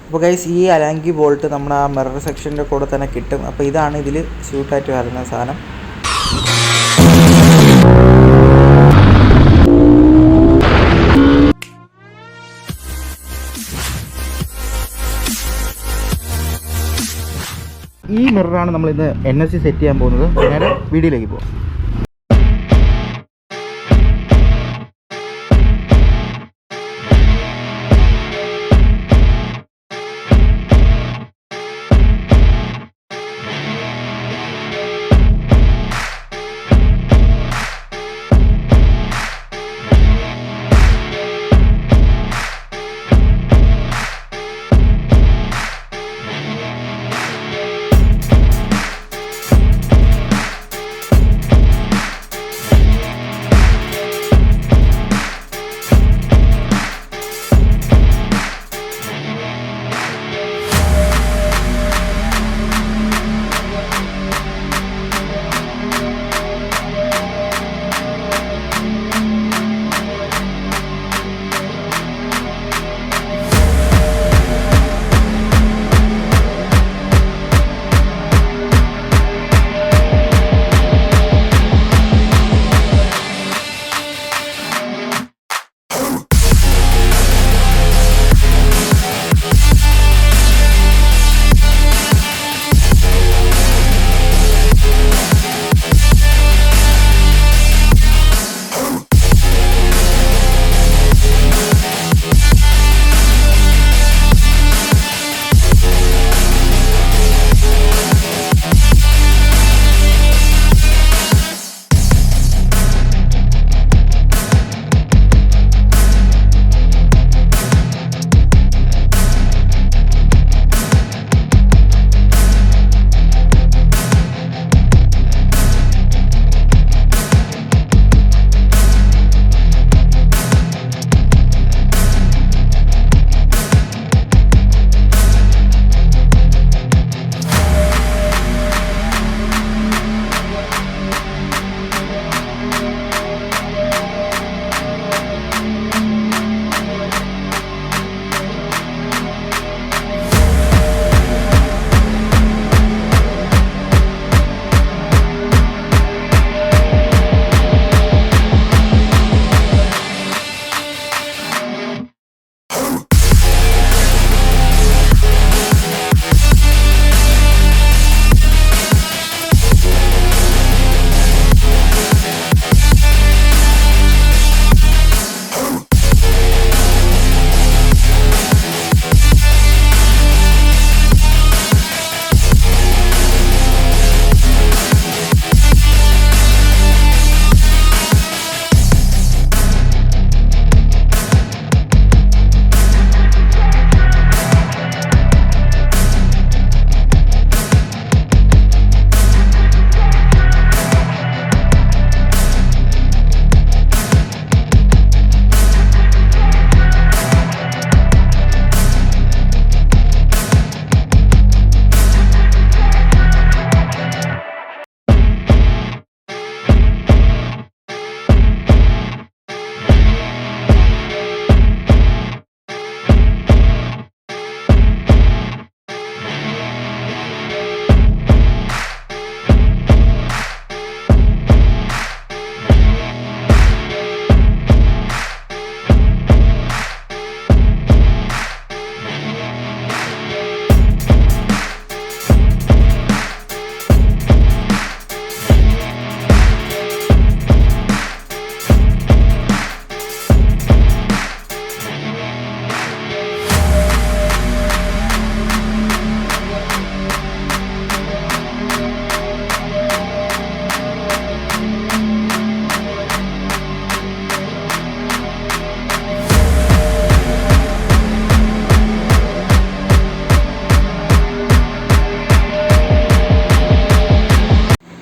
അപ്പോൾ ഗൈസ് ഈ അലാങ്കി ബോൾട്ട് നമ്മുടെ ആ മിറർ സെക്ഷൻ്റെ കൂടെ തന്നെ കിട്ടും. അപ്പോൾ ഇതാണ് ഇതിൽ സ്യൂട്ടായിട്ട് വരുന്ന സാധനം. ഈ മിററാണ് നമ്മളിന്ന് NSC സെറ്റ് ചെയ്യാൻ പോകുന്നത്. നേരെ വീഡിയോയിലേക്ക് പോകാം.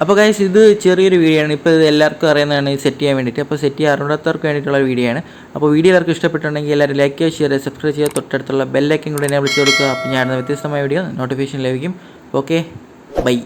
അപ്പോൾ ഗൈസ് ഇത് ചെറിയൊരു വീഡിയോ ആണ്. ഇപ്പോൾ ഇത് എല്ലാവർക്കും അറിയുന്നതാണ് സെറ്റ് ചെയ്യാൻ വേണ്ടിയിട്ട്. അപ്പോൾ സെറ്റ് ചെയ്യാൻ അറിയാത്തവർക്ക് വേണ്ടിയിട്ടുള്ള വീഡിയോ ആണ്. അപ്പോൾ വീഡിയോ എല്ലാവർക്കും ഇഷ്ടപ്പെട്ടുണ്ടെങ്കിൽ എല്ലാവരും ലൈക്ക് ചെയ്യുക, ഷെയർ ചെയ്യുക, സബ്സ്ക്രൈബ് ചെയ്യുക, തൊട്ടടുത്തുള്ള ബെല്ലൈക്കൻ കൂടെ എന്നെ വിളിച്ചു കൊടുക്കുക. അപ്പോൾ ഞാൻ വ്യത്യസ്തമായ വീഡിയോ നോട്ടിഫിക്കേഷൻ ലഭിക്കും. Okay, by.